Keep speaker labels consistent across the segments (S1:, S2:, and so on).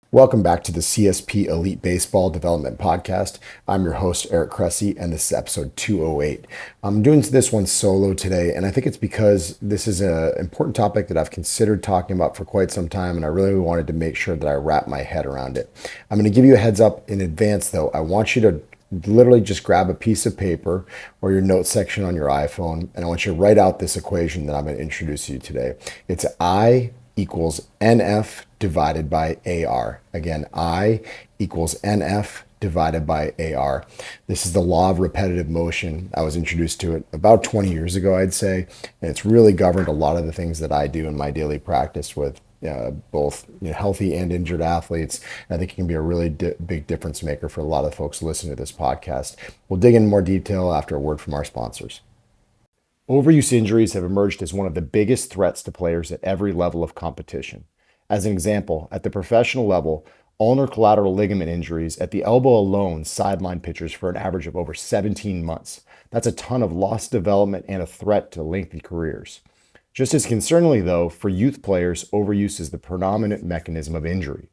S1: Welcome back to the CSP Elite Baseball Development Podcast. I'm your host, Eric Cressey, and this is episode 208. I'm doing this one solo today, and I think it's because this is an important topic that I've considered talking about for quite some time, and I really wanted to make sure that I wrap my head around it. I'm going to give you a heads up in advance, though. I want you to literally just grab a piece of paper or your notes section on your iPhone, and I want you to write out this equation that I'm going to introduce you today. It's I equals NF divided by AR. Again, I equals NF divided by AR. This is the law of repetitive motion. I was introduced to it about 20 years ago, I'd say, and it's really governed a lot of the things that I do in my daily practice with both healthy and injured athletes. I think it can be a really big difference maker for a lot of folks listening to this podcast. We'll dig in more detail after a word from our sponsors. Overuse injuries have emerged as one of the biggest threats to players at every level of competition. As an example, at the professional level, ulnar collateral ligament injuries at the elbow alone sideline pitchers for an average of over 17 months. That's a ton of lost development and a threat to lengthy careers. Just as concerningly, though, for youth players, overuse is the predominant mechanism of injury.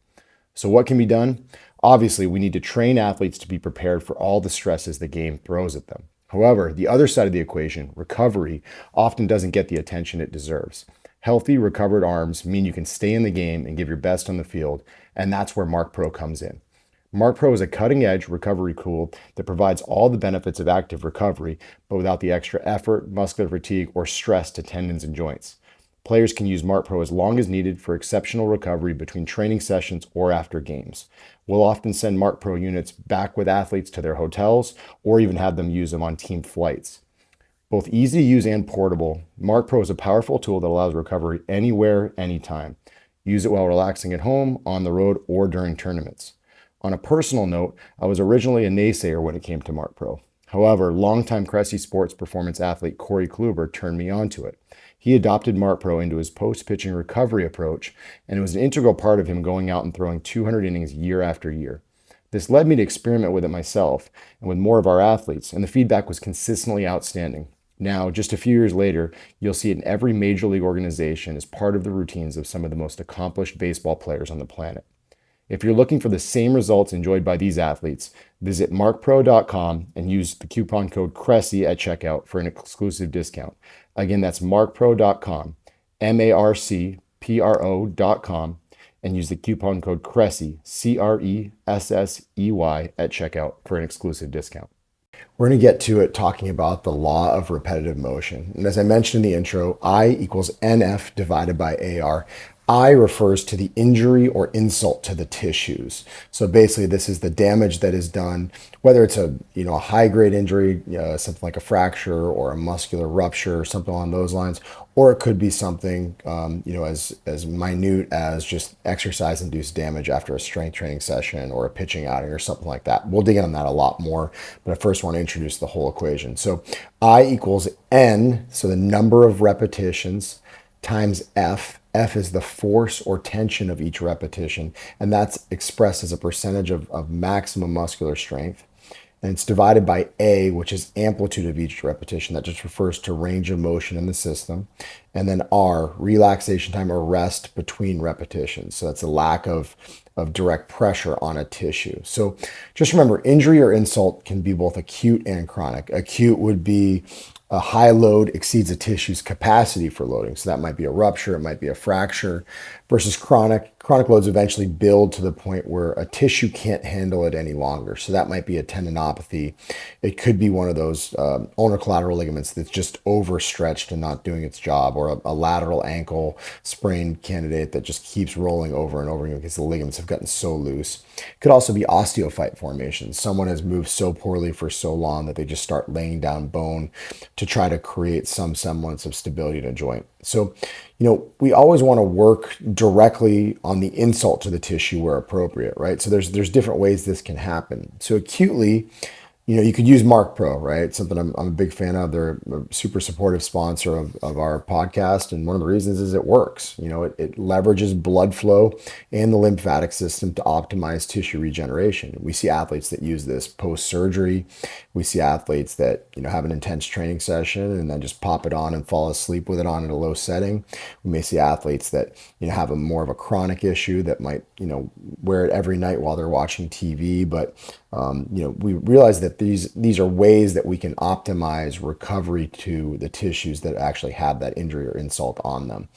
S1: So what can be done? Obviously, we need to train athletes to be prepared for all the stresses the game throws at them. However, the other side of the equation, recovery, often doesn't get the attention it deserves. Healthy, recovered arms mean you can stay in the game and give your best on the field, and that's where Mark Pro comes in. Mark Pro is a cutting-edge recovery tool that provides all the benefits of active recovery, but without the extra effort, muscular fatigue, or stress to tendons and joints. Players can use Mark Pro as long as needed for exceptional recovery between training sessions or after games. We'll often send Mark Pro units back with athletes to their hotels or even have them use them on team flights. Both easy to use and portable, Mark Pro is a powerful tool that allows recovery anywhere, anytime. Use it while relaxing at home, on the road, or during tournaments. On a personal note, I was originally a naysayer when it came to Mark Pro. However, longtime Cressey sports performance athlete Corey Kluber turned me onto it. He adopted Mark Pro into his post-pitching recovery approach, and it was an integral part of him going out and throwing 200 innings year after year. This led me to experiment with it myself and with more of our athletes, and the feedback was consistently outstanding. Now, just a few years later, you'll see it in every major league organization as part of the routines of some of the most accomplished baseball players on the planet. If you're looking for the same results enjoyed by these athletes, visit markpro.com and use the coupon code Cressey at checkout for an exclusive discount. Again, that's markpro.com, markpro.com, and use the coupon code Cressey, Cressey, at checkout for an exclusive discount. We're going to get to it talking about the law of repetitive motion. And as I mentioned in the intro, I equals NF divided by AR. I refers to the injury or insult to the tissues. So basically, this is the damage that is done, whether it's a high grade injury, something like a fracture or a muscular rupture, or something along those lines, or it could be something as minute as just exercise induced damage after a strength training session or a pitching outing or something like that. We'll dig in on that a lot more, but I first want to introduce the whole equation. So I equals N, so the number of repetitions, times F. F is the force or tension of each repetition, and that's expressed as a percentage of maximum muscular strength. And it's divided by A, which is amplitude of each repetition. That just refers to range of motion in the system. And then R, relaxation time or rest between repetitions. So that's a lack of direct pressure on a tissue. So just remember, injury or insult can be both acute and chronic. Acute would be a high load exceeds a tissue's capacity for loading. So that might be a rupture, it might be a fracture, versus chronic. Chronic loads eventually build to the point where a tissue can't handle it any longer. So that might be a tendinopathy. It could be one of those ulnar collateral ligaments that's just overstretched and not doing its job, or a lateral ankle sprain candidate that just keeps rolling over and over again because the ligaments have gotten so loose. It could also be osteophyte formation. Someone has moved so poorly for so long that they just start laying down bone to try to create some semblance of stability in a joint. So, we always want to work directly on the insult to the tissue where appropriate, right? So there's different ways this can happen. So acutely, You could use Mark Pro, right? Something I'm a big fan of. They're a super supportive sponsor of our podcast. And one of the reasons is it works. It leverages blood flow and the lymphatic system to optimize tissue regeneration. We see athletes that use this post surgery. We see athletes that, have an intense training session and then just pop it on and fall asleep with it on at a low setting. We may see athletes that, have a more of a chronic issue that might, wear it every night while they're watching TV. But we realize that these are ways that we can optimize recovery to the tissues that actually have that injury or insult on them.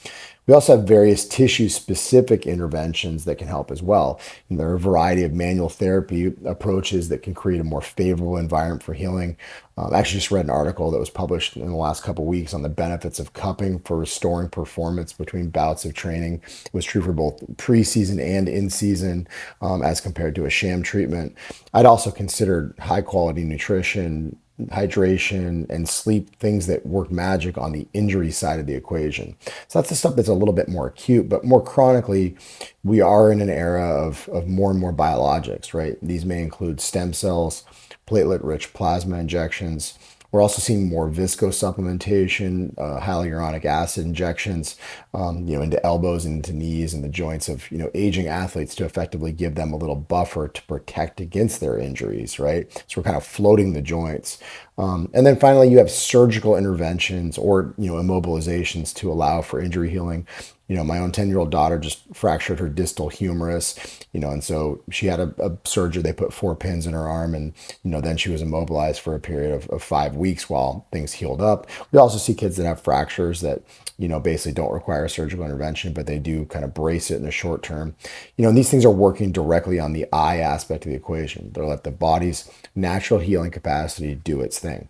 S1: We also have various tissue-specific interventions that can help as well. There are a variety of manual therapy approaches that can create a more favorable environment for healing. I actually just read an article that was published in the last couple of weeks on the benefits of cupping for restoring performance between bouts of training. It was true for both preseason and in-season, as compared to a sham treatment. I'd also considered high-quality nutrition, hydration, and sleep, things that work magic on the injury side of the equation. So that's the stuff that's a little bit more acute, but more chronically, we are in an era of more and more biologics, right? These may include stem cells, platelet-rich plasma injections. We're also seeing more viscosupplementation, hyaluronic acid injections, into elbows and into knees and the joints of, aging athletes to effectively give them a little buffer to protect against their injuries, right? So we're kind of floating the joints. And then finally, you have surgical interventions or, immobilizations to allow for injury healing. My own 10-year-old daughter just fractured her distal humerus, and so she had a surgery. They put 4 pins in her arm, and, then she was immobilized for a period of 5 weeks while things healed up. We also see kids that have fractures that, basically don't require surgical intervention, but they do kind of brace it in the short term. And these things are working directly on the eye aspect of the equation. They'll let the body's natural healing capacity do its thing.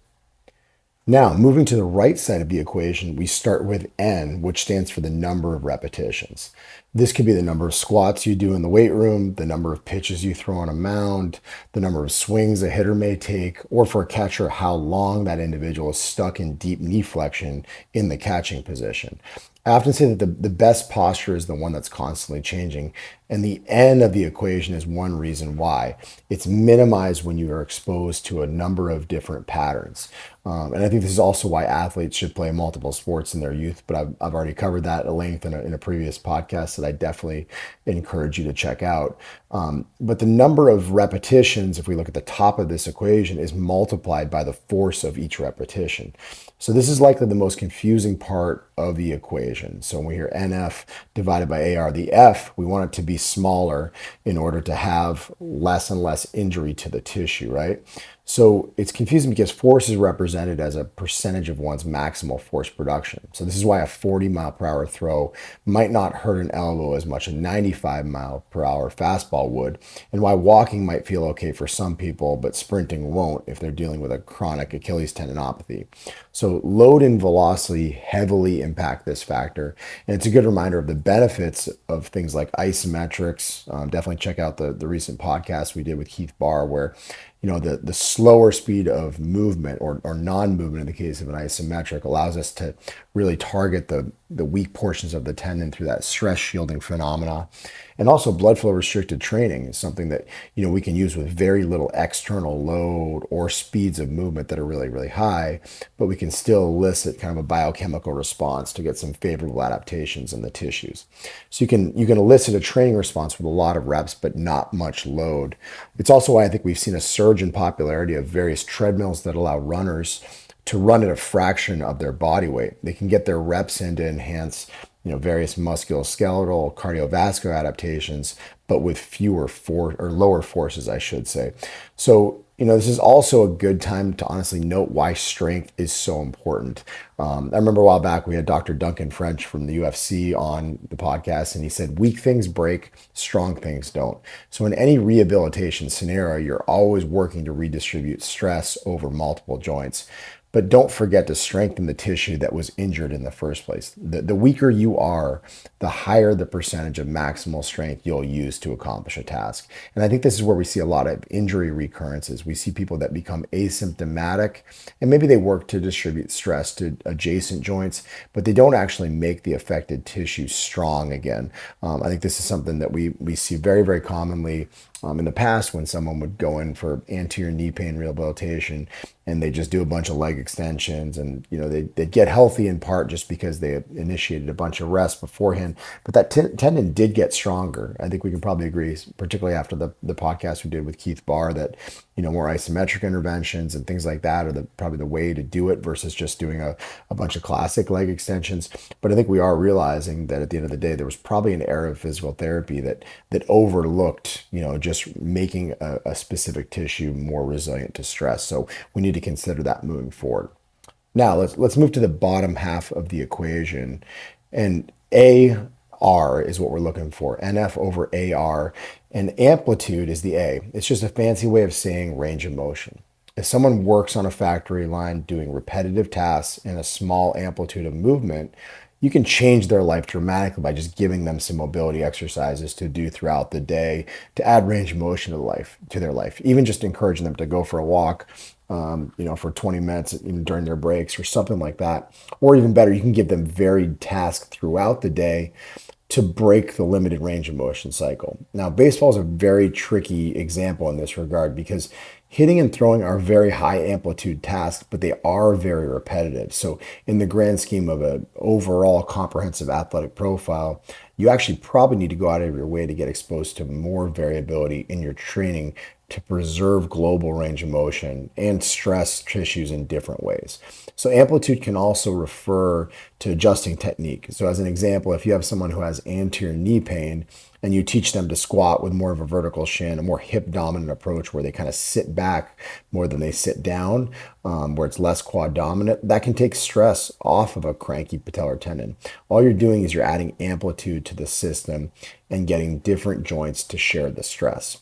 S1: Now, moving to the right side of the equation, we start with N, which stands for the number of repetitions. This could be the number of squats you do in the weight room, the number of pitches you throw on a mound, the number of swings a hitter may take, or for a catcher, how long that individual is stuck in deep knee flexion in the catching position. I often say that the best posture is the one that's constantly changing. And the N of the equation is one reason why. It's minimized when you are exposed to a number of different patterns. And I think this is also why athletes should play multiple sports in their youth. But I've already covered that at length in a previous podcast that I definitely encourage you to check out. But the number of repetitions, if we look at the top of this equation, is multiplied by the force of each repetition. So this is likely the most confusing part of the equation. So when we hear NF divided by AR, the F, we want it to be smaller in order to have less and less injury to the tissue, right? So it's confusing because force is represented as a percentage of one's maximal force production. So this is why a 40-mile-per-hour throw might not hurt an elbow as much as a 95-mile-per-hour fastball would, and why walking might feel okay for some people, but sprinting won't if they're dealing with a chronic Achilles tendinopathy. So load and velocity heavily impact this factor, and it's a good reminder of the benefits of things like isometrics. Definitely check out the recent podcast we did with Keith Barr, where the slower speed of movement or non-movement in the case of an isometric allows us to really target the weak portions of the tendon through that stress shielding phenomena. And also blood flow restricted training is something that, we can use with very little external load or speeds of movement that are really, really high, but we can still elicit kind of a biochemical response to get some favorable adaptations in the tissues. So you can elicit a training response with a lot of reps, but not much load. It's also why I think we've seen a surge in popularity of various treadmills that allow runners to run at a fraction of their body weight. They can get their reps in to enhance, various musculoskeletal, cardiovascular adaptations, but with fewer lower forces, I should say. So, this is also a good time to honestly note why strength is so important. I remember a while back we had Dr. Duncan French from the UFC on the podcast, and he said, weak things break, strong things don't. So in any rehabilitation scenario, you're always working to redistribute stress over multiple joints. But don't forget to strengthen the tissue that was injured in the first place. The weaker you are, the higher the percentage of maximal strength you'll use to accomplish a task. And I think this is where we see a lot of injury recurrences. We see people that become asymptomatic, and maybe they work to distribute stress to adjacent joints, but they don't actually make the affected tissue strong again. I think this is something that we see very, very commonly In the past, when someone would go in for anterior knee pain rehabilitation and they just do a bunch of leg extensions, and they'd get healthy in part just because they initiated a bunch of rest beforehand, but that tendon did get stronger. I think we can probably agree, particularly after the podcast we did with Keith Barr, that more isometric interventions and things like that are probably the way to do it versus just doing a bunch of classic leg extensions. But I think we are realizing that at the end of the day, there was probably an era of physical therapy that overlooked, just making a specific tissue more resilient to stress. So we need to consider that moving forward. Now let's move to the bottom half of the equation, and AR is what we're looking for. NF over AR, and amplitude is the A. It's just a fancy way of saying range of motion. If someone works on a factory line doing repetitive tasks in a small amplitude of movement, you can change their life dramatically by just giving them some mobility exercises to do throughout the day to add range of motion to their life. Even just encouraging them to go for a walk, for 20 minutes during their breaks or something like that. Or even better, you can give them varied tasks throughout the day to break the limited range of motion cycle. Now, baseball is a very tricky example in this regard because hitting and throwing are very high amplitude tasks, but they are very repetitive. So in the grand scheme of an overall comprehensive athletic profile, you actually probably need to go out of your way to get exposed to more variability in your training to preserve global range of motion and stress tissues in different ways. So amplitude can also refer to adjusting technique. So as an example, if you have someone who has anterior knee pain and you teach them to squat with more of a vertical shin, a more hip dominant approach where they kind of sit back more than they sit down, where it's less quad dominant, that can take stress off of a cranky patellar tendon. All you're doing is you're adding amplitude to the system and getting different joints to share the stress.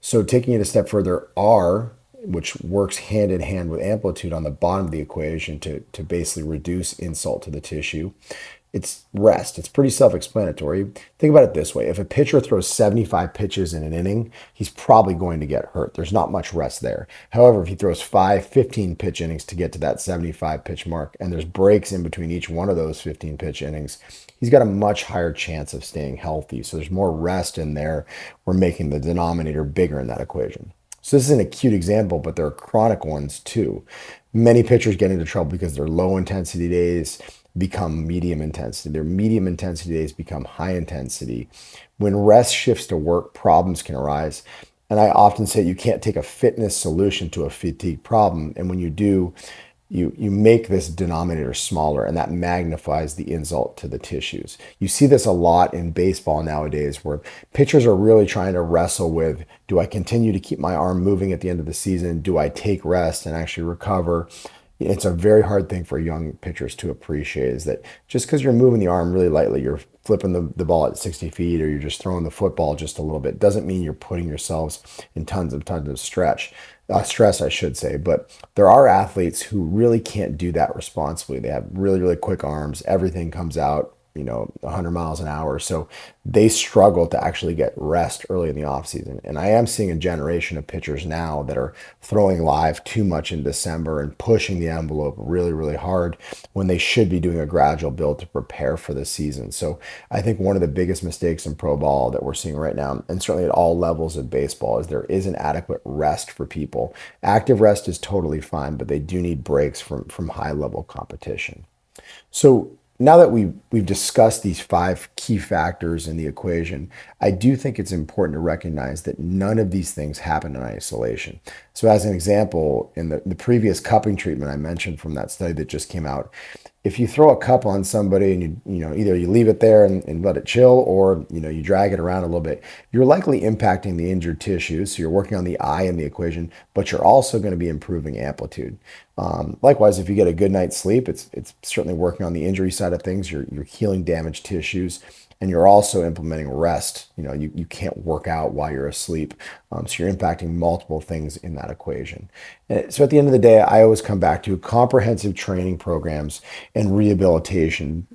S1: So taking it a step further, R, which works hand in hand with amplitude on the bottom of the equation to basically reduce insult to the tissue, it's rest. It's pretty self-explanatory. Think about it this way. If a pitcher throws 75 pitches in an inning, he's probably going to get hurt. There's not much rest there. However, if he throws 15 pitch innings to get to that 75 pitch mark, and there's breaks in between each one of those 15 pitch innings, he's got a much higher chance of staying healthy. So there's more rest in there. We're making the denominator bigger in that equation. So this is an acute example, but there are chronic ones too. Many pitchers get into trouble because their low intensity days become medium intensity. Their medium intensity days become high intensity. When rest shifts to work, problems can arise. And I often say you can't take a fitness solution to a fatigue problem. And when you do, you make this denominator smaller, and that magnifies the insult to the tissues. You see this a lot in baseball nowadays where pitchers are really trying to wrestle with, do I continue to keep my arm moving at the end of the season? Do I take rest and actually recover? It's a very hard thing for young pitchers to appreciate, is that just because you're moving the arm really lightly, you're flipping the ball at 60 feet, or you're just throwing the football just a little bit, doesn't mean you're putting yourselves in tons of stress, I should say. But there are athletes who really can't do that responsibly. They have really, really quick arms. Everything comes out 100 miles an hour. So they struggle to actually get rest early in the offseason. And I am seeing a generation of pitchers now that are throwing live too much in December and pushing the envelope really, really hard when they should be doing a gradual build to prepare for the season. So I think one of the biggest mistakes in pro ball that we're seeing right now, and certainly at all levels of baseball, is there isn't adequate rest for people. Active rest is totally fine, but they do need breaks from high level competition. So now that we've discussed these 5 key factors in the equation, I do think it's important to recognize that none of these things happen in isolation. So as an example, in the previous cupping treatment I mentioned from that study that just came out, if you throw a cup on somebody and either you leave it there and let it chill, or you drag it around a little bit, you're likely impacting the injured tissue. So you're working on the eye in the equation, but you're also going to be improving amplitude. Likewise, if you get a good night's sleep, it's certainly working on the injury side of things. You're healing damaged tissues, and you're also implementing rest. You can't work out while you're asleep, so you're impacting multiple things in that equation. And so at the end of the day, I always come back to comprehensive training programs and rehabilitation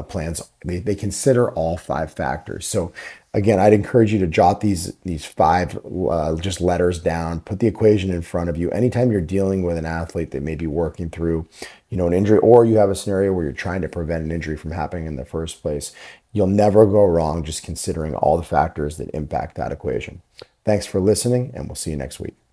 S1: plans. They consider all 5 factors. So again, I'd encourage you to jot these 5 just letters down, put the equation in front of you. Anytime you're dealing with an athlete that may be working through, an injury, or you have a scenario where you're trying to prevent an injury from happening in the first place, you'll never go wrong just considering all the factors that impact that equation. Thanks for listening, and we'll see you next week.